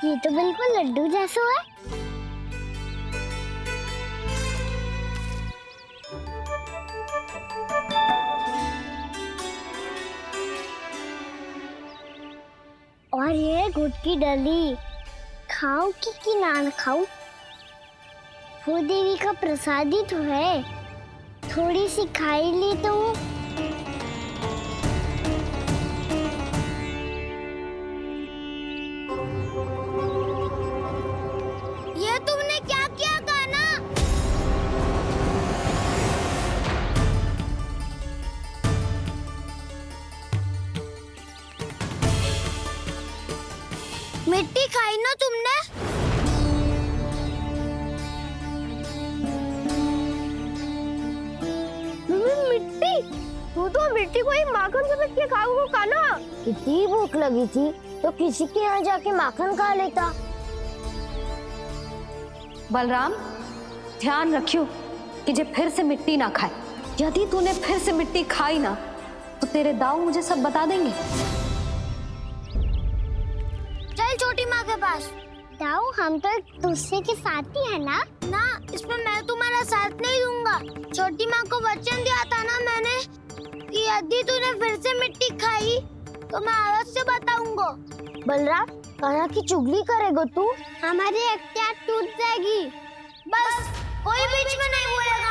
ये तो बिल्कुल लड्डू जैसा है। और ये गुड़ की डली खाऊं कि ना खाऊं? वो देवी का प्रसाद ही तो है, थोड़ी सी खाई ली तो। ये तुमने क्या किया कान्हा? मिट्टी खाई ना तुमने? मिट्टी? तू तो मिट्टी को ही माखन से पीट के खाओगे कान्हा। कितनी भूख लगी थी तो किसी के यहाँ जाके माखन खा लेता। बलराम, ध्यान रखियो कि जे फिर से मिट्टी ना खाए। यदि तूने फिर से मिट्टी खाई ना तो तेरे दाऊ मुझे सब बता देंगे। चल छोटी माँ के पास। दाऊ, हम तो एक दूसरे के साथ ही है ना? ना, इसमें मैं तुम्हारा साथ नहीं दूंगा। छोटी माँ को वचन दिया था ना मैंने कि यदि तूने फिर से मिट्टी खाई तो मैं आवाज से बताऊंगा। बलराम, कान्हा की चुगली करेगा तू? हमारी अख्तियार टूट जाएगी। बस कोई बीच में नहीं बोलेगा।